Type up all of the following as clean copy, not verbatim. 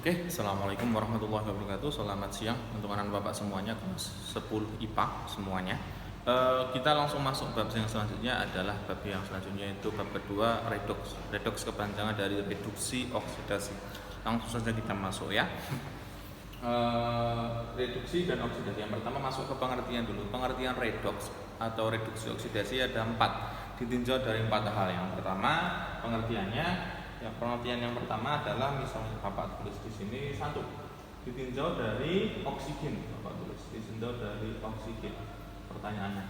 Oke, Assalamualaikum warahmatullahi wabarakatuh. Selamat siang untuk anak bapak semuanya, kelas 10 IPA semuanya. Kita langsung masuk bab yang selanjutnya adalah bab yang selanjutnya itu bab kedua, redoks. Redoks kepanjangan dari reduksi oksidasi. Langsung saja kita masuk ya. Reduksi dan oksidasi. Yang pertama masuk ke pengertian dulu. Pengertian redoks atau reduksi oksidasi ada 4, ditinjau dari 4 hal. Yang pertama pengertiannya. Pengertian yang pertama adalah misalnya Bapak tulis di sini satu, ditinjau dari oksigen. Bapak tulis ditinjau dari oksigen. Pertanyaannya,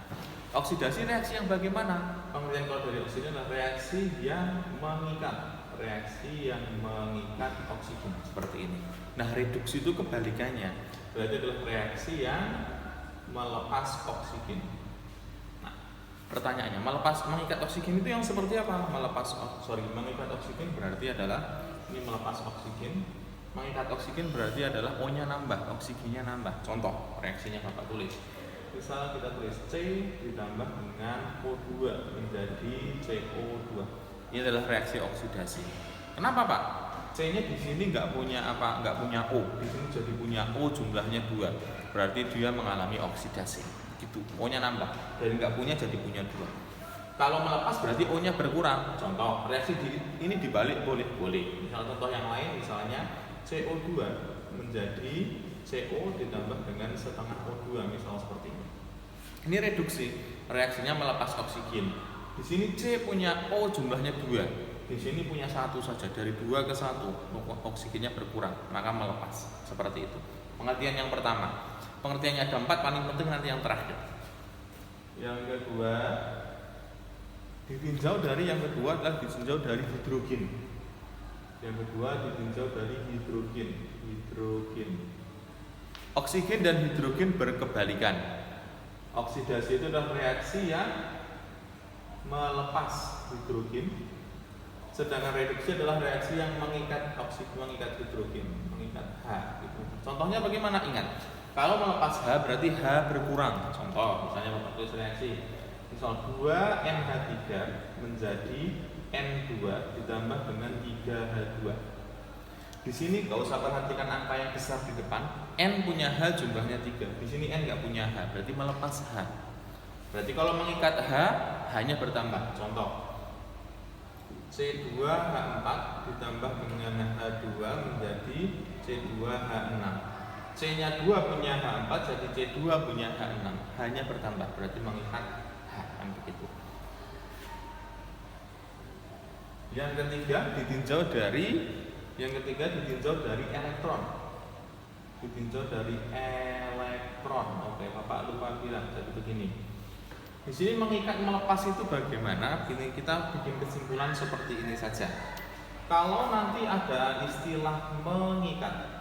oksidasi reaksi yang bagaimana? Pengertian kalau dari oksigen adalah reaksi yang mengikat, reaksi yang mengikat oksigen seperti ini. Nah, reduksi itu kebalikannya, berarti adalah reaksi yang melepas oksigen. Pertanyaannya, mengikat oksigen itu yang seperti apa? Mengikat oksigen berarti adalah ini melepas oksigen. Mengikat oksigen berarti adalah O-nya nambah, oksigennya nambah. Contoh reaksinya Bapak tulis. Misal kita tulis C ditambah dengan O2 menjadi CO2. Ini adalah reaksi oksidasi. Kenapa, Pak? C-nya di sini nggak punya O. Di sini jadi punya O, jumlahnya 2. Berarti dia mengalami oksidasi. Gitu, O-nya nambah dari nggak punya jadi punya 2. Kalau melepas berarti O-nya berkurang. Contoh reaksi ini dibalik boleh. Misal contoh yang lain, misalnya CO2 menjadi CO ditambah dengan setengah O2, misal seperti ini. Ini reduksi, reaksinya melepas oksigen. Di sini C punya O jumlahnya 2. Di sini punya 1 saja, dari 2 ke 1 oksigennya berkurang, maka melepas. Seperti itu. Pengertian yang pertama. Pengertiannya ada 4, paling penting nanti yang terakhir. Yang kedua, ditinjau dari adalah ditinjau dari hidrogen. Yang kedua ditinjau dari hidrogen. Oksigen dan hidrogen berkebalikan. Oksidasi itu adalah reaksi yang melepas hidrogen, sedangkan reduksi adalah reaksi yang mengikat hidrogen, mengikat H. Gitu. Contohnya bagaimana? Ingat. Kalau melepas H berarti H berkurang. Contoh, misalnya Bapak tulis reaksi. Misal 2NH3 menjadi N2 ditambah dengan 3H2. Di sini nggak usah perhatikan angka yang besar di depan. N punya H jumlahnya 3. Di sini N nggak punya H, berarti melepas H. Berarti kalau mengikat H, H-nya bertambah. Contoh, C2H4 ditambah dengan H2 menjadi C2H6. C-nya 2 punya H4, jadi C2 punya H6. H-nya bertambah, berarti mengikat H, kan begitu. Yang ketiga ditinjau dari elektron. Oke, Bapak lupa bilang, jadi begini. Di sini mengikat melepas itu bagaimana? Kita bikin kesimpulan seperti ini saja. Kalau nanti ada istilah mengikat,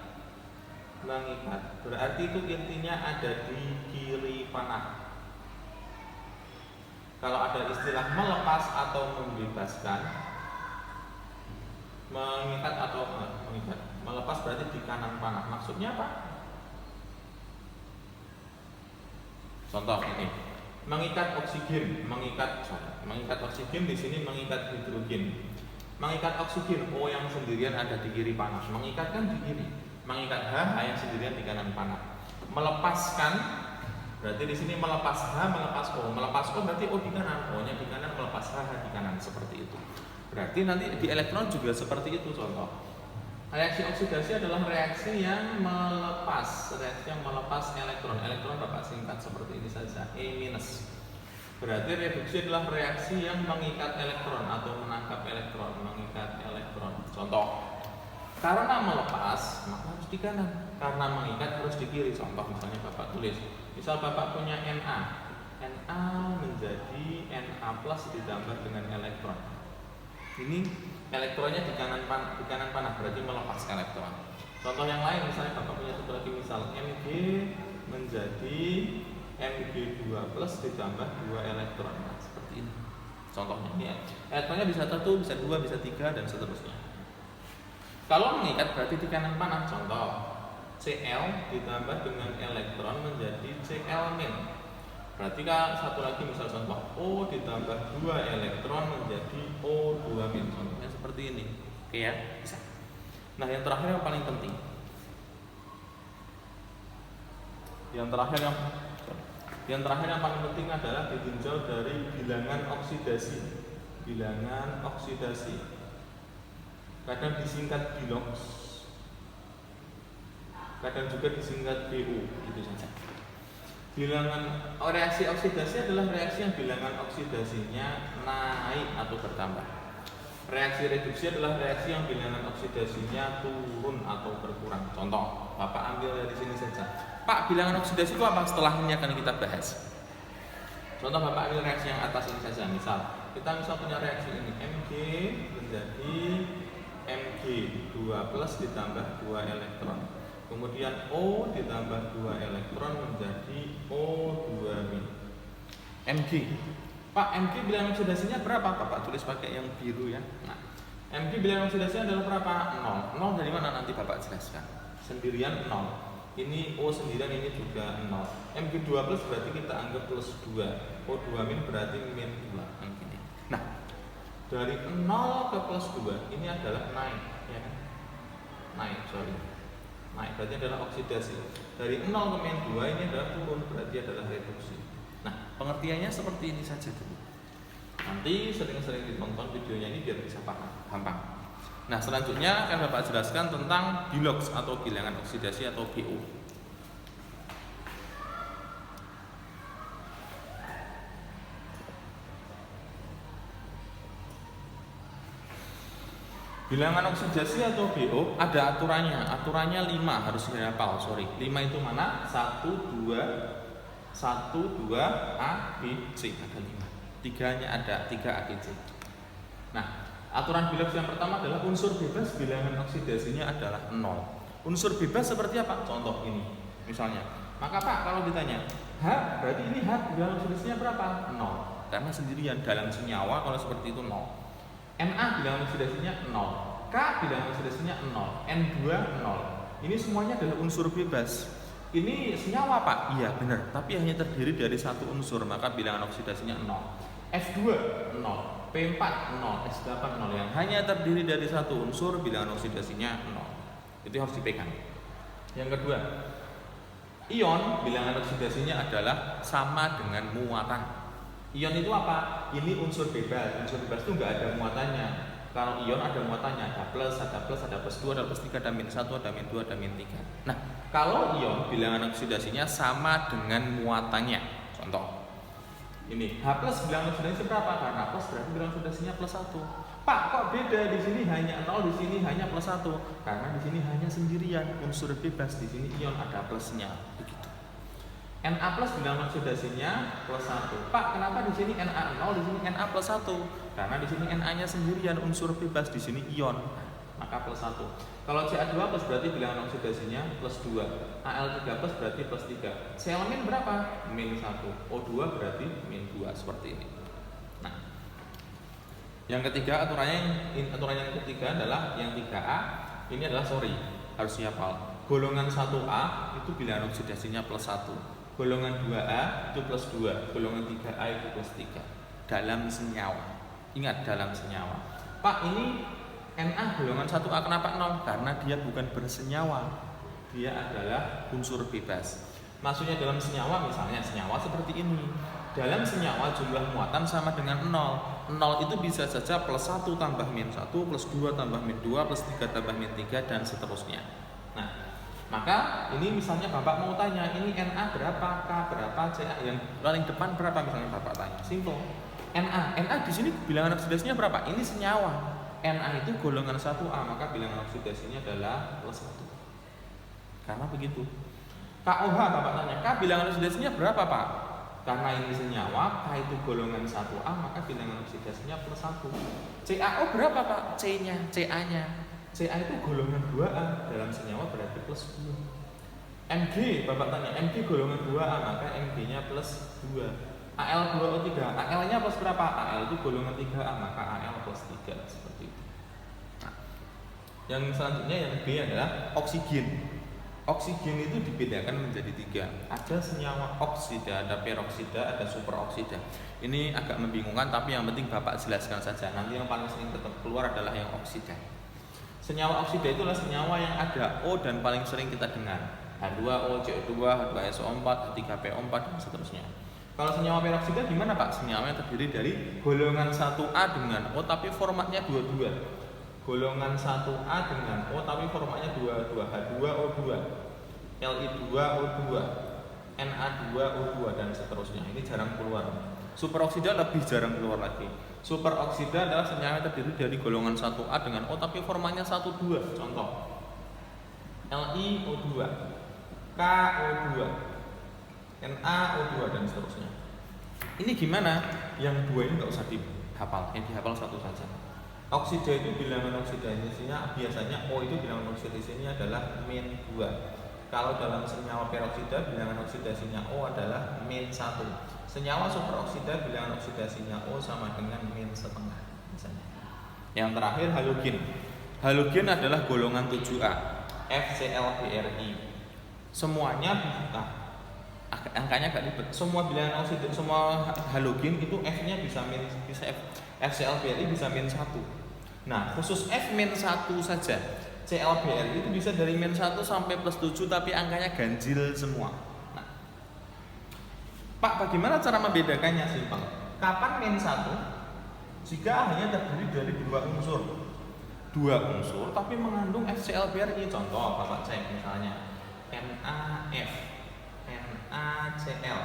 berarti itu intinya ada di kiri panah. Kalau ada istilah melepas atau membebaskan, melepas berarti di kanan panah. Maksudnya apa? Contoh ini, mengikat oksigen di sini mengikat hidrogen. Mengikat oksigen, O yang sendirian ada di kiri panah. Mengikat kan di kiri. Mengikat H yang sendirian di kanan panah. Melepaskan berarti di sini melepas H, melepas O. Melepas O berarti O di kanan, O-nya di kanan, melepas H di kanan, seperti itu. Berarti nanti di elektron juga seperti itu. Contoh, reaksi oksidasi adalah reaksi yang melepas elektron. Elektron Bapak singkat seperti ini saja, E-. Berarti reduksi adalah reaksi yang mengikat elektron atau menangkap elektron, Contoh, karena melepas maka harus di kanan, karena mengikat harus di kiri. Contoh misalnya Bapak tulis, misal Bapak punya Na menjadi Na+ ditambah dengan elektron. Ini elektronnya di kanan panah, berarti melepas elektron. Contoh yang lain, misalnya Bapak punya satu lagi, misal Mg menjadi Mg2+ ditambah 2 elektron. Nah, seperti ini. Contohnya ini elektronnya bisa 1, bisa 2, bisa 3 dan seterusnya. Kalau mengikat berarti di kanan panah. Contoh, Cl ditambah dengan elektron menjadi Cl-. Berarti kan satu lagi misal contoh, O ditambah 2 elektron menjadi O2-. Contohnya seperti ini. Oke ya, bisa. Nah, yang terakhir yang paling penting. Yang terakhir yang paling penting adalah ditinjau dari bilangan oksidasi. Bilangan oksidasi. Kadang disingkat bilox. Kadang juga disingkat BO, itu saja. Bilangan reaksi oksidasi adalah reaksi yang bilangan oksidasinya naik atau bertambah. Reaksi reduksi adalah reaksi yang bilangan oksidasinya turun atau berkurang. Contoh, Bapak ambil dari sini saja. Pak, bilangan oksidasi itu apa? Setelah ini akan kita bahas. Contoh, Bapak ambil reaksi yang atas ini saja. Misal, kita punya reaksi ini Mg menjadi Mg2+ ditambah 2 elektron. Kemudian O ditambah 2 elektron menjadi O2-. Mg. Pak, Mg bilangan oksidasinya berapa? Bapak tulis pakai yang biru ya. Nah, Mg bilangan oksidasinya adalah berapa? 0. 0 dari mana nanti Bapak jelaskan. Sendirian 0. Ini O sendirian, ini juga 0. Mg2+ berarti kita anggap plus 2. O2- berarti min 2. Nah, dari 0 ke plus 2 ini adalah naik, ya kan? Naik berarti adalah oksidasi. Dari 0 ke min 2 ini adalah turun, berarti adalah reduksi. Nah, pengertiannya seperti ini saja dulu. Nanti sering-sering ditonton videonya ini biar bisa paham, gampang. Nah, selanjutnya akan Bapak jelaskan tentang bilox atau bilangan oksidasi atau BO. Bilangan oksidasi atau BO ada aturannya. Aturannya 5 harus dihafal. 5 itu mana? 1, 2, A, B, C. Ada 5. 3-nya ada, 3 A, B, C. Nah, aturan bilox yang pertama adalah unsur bebas bilangan oksidasinya adalah 0. Unsur bebas seperti apa? Contoh ini. Misalnya, maka Pak kalau ditanya, H, berarti ini H bilangan oksidasinya berapa? 0. Karena sendirian dalam senyawa kalau seperti itu 0. Na bilangan oksidasinya 0, K bilangan oksidasinya 0, N2 0. Ini semuanya adalah unsur bebas. Ini senyawa Pak? Iya benar, tapi hanya terdiri dari satu unsur, maka bilangan oksidasinya 0. F2 0, P4 0, S8 0. Yang hanya terdiri dari satu unsur, bilangan oksidasinya 0. Itu harus dipegang. Yang kedua, ion bilangan oksidasinya adalah sama dengan muatan. Ion itu apa? Ini unsur bebas. Unsur bebas itu nggak ada muatannya. Kalau ion ada muatannya, ada plus, ada 2, ada plus 3, ada min 1, ada min 2, ada min 3. Nah, kalau ion bilangan oksidasinya sama dengan muatannya. Contoh, ini H plus bilangan oksidasinya berapa? Karena plus berarti bilangan oksidasinya plus 1. Pak, kok beda? Di sini hanya 0, di sini hanya plus 1. Karena di sini hanya sendirian unsur bebas. Di sini ion ada plusnya. Begitu. Na plus bilangan oksidasinya plus 1. Pak, kenapa di sini Na 0, di sini Na plus 1? Karena di sini Na-nya sendirian unsur bebas, di sini ion, maka plus 1. Kalau Ca2 plus berarti bilangan oksidasinya plus 2. Al3 plus berarti plus 3. Selemin berapa? Min 1. O2 berarti min 2, seperti ini. Nah, yang ketiga aturan yang ketiga adalah yang 3A. Ini adalah harus dihafal. Golongan 1A itu bilangan oksidasinya plus 1. Golongan 2A itu plus 2, golongan 3A itu plus 3 dalam senyawa. Ingat, dalam senyawa. Pak, ini Na golongan 1A kenapa 0? Karena dia bukan bersenyawa. Dia adalah unsur bebas. Maksudnya dalam senyawa, misalnya senyawa seperti ini. Dalam senyawa jumlah muatan sama dengan 0. 0 itu bisa saja plus 1 tambah min 1, plus 2 tambah min 2, plus 3 tambah min 3, dan seterusnya. Nah, maka ini misalnya Bapak mau tanya, ini Na berapa, K berapa, Ca yang paling depan berapa, misalnya Bapak tanya. Simple. Na di sini bilangan oksidasinya berapa? Ini senyawa. Na itu golongan 1A, maka bilangan oksidasinya adalah plus 1. Karena begitu. KOH Bapak tanya, K bilangan oksidasinya berapa Pak? Karena ini senyawa, K itu golongan 1A, maka bilangan oksidasinya plus 1. CaO berapa Pak? Ca-nya. Ca itu golongan 2A, dalam senyawa berarti plus 2. Mg, Bapak tanya, Mg golongan 2A, maka Mg-nya plus 2. Al2O3, Al-nya plus berapa? Al itu golongan 3A, maka Al plus 3, seperti itu. Nah, yang selanjutnya yang B adalah oksigen. Oksigen itu dibedakan menjadi 3. Ada senyawa oksida, ada peroksida, ada superoksida. Ini agak membingungkan, tapi yang penting Bapak jelaskan saja. Nanti yang paling sering tetap keluar adalah yang oksida. Senyawa oksida itulah senyawa yang ada O dan paling sering kita dengar. H2O, CO2, H2SO4, H3PO4 dan seterusnya. Kalau senyawa peroksida gimana Pak? Senyawa yang terdiri dari golongan 1A dengan O tapi formatnya 22. Golongan 1A dengan O tapi formatnya 22. H2O2, Li2O2, Na2O2 dan seterusnya. Ini jarang keluar. Superoksida lebih jarang keluar lagi. Superoksida adalah senyawa yang terdiri dari golongan 1A dengan O tapi formatnya 12. Contoh LiO2, KO2, NaO2 dan seterusnya. Ini gimana? Yang dua ini nggak usah dihafal, yang dihafal satu saja. Oksida itu bilangan oksidasinya biasanya O itu bilangan oksidasinya adalah -2. Kalau dalam senyawa peroksida bilangan oksidasinya O adalah -1. Senyawa superoksida bilangan oksidasinya O sama dengan -1 misalnya. Yang terakhir halogen. Halogen adalah golongan 7A, FCl-BrI. Semuanya angkanya agak ribet. Semua bilangan oksida, semua halogen itu F-nya bisa FCl-BrI bisa -1. Nah, khusus F-1 saja. CL-BrI itu bisa dari -1 sampai +7 tapi angkanya ganjil semua. Nah, Pak, bagaimana cara membedakannya? Simpel. Kapan -1? Jika hanya terdiri dari dua unsur tapi mengandung FCl-BrI. Contoh, Bapak cek misalnya NaF, NaCl,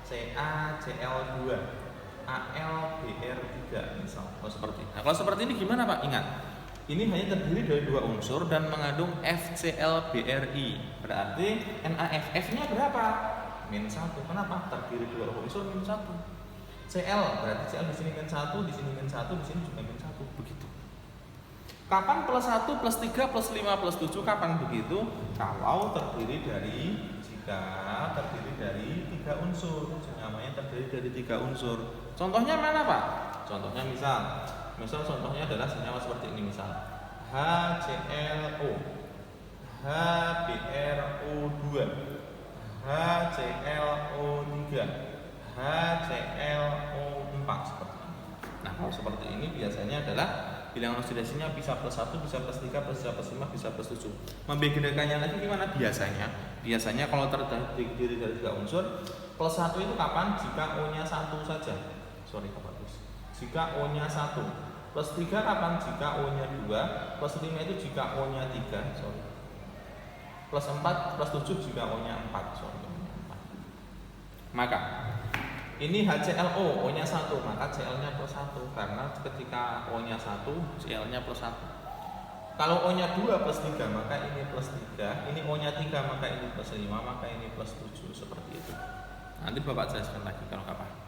CaCl2, AlBr3 misal. Kalau seperti ini gimana Pak? Ingat, ini hanya terdiri dari dua unsur dan mengandung FCl-BrI. Berarti NaF, F-nya berapa? -1. Kenapa? Terdiri dua unsur -1. Cl berarti Cl di sini -1, di sini -1, di sini juga -1. Begitu. Kapan +1, +3, +5, +7? Kapan begitu? Kalau terdiri dari tiga unsur. Senyawanya terdiri dari 3 unsur. Contohnya mana Pak? Contohnya misal contohnya adalah senyawa seperti ini misal HClO, HBrO2, HClO3, HClO4 seperti ini. Nah, kalau seperti ini biasanya adalah bilangan oksidasinya bisa +1, bisa +3, bisa +5, bisa +7. Membedakannya lagi gimana? Biasanya kalau terdiri dari 3 unsur, +1 itu kapan? Jika O-nya 1 saja. Jika O-nya 1. +3 kapan? Jika O-nya 2. +5 itu jika O-nya 3. +4, +7 jika O-nya 4. Maka ini HClO, O-nya 1, maka Cl-nya +1 karena ketika O-nya 1, Cl-nya +1. Kalau O-nya 2 +3, maka ini +3. Ini O-nya 3, maka ini +5, maka ini +7 seperti itu. Nanti Bapak jelaskan lagi kalau nggak paham.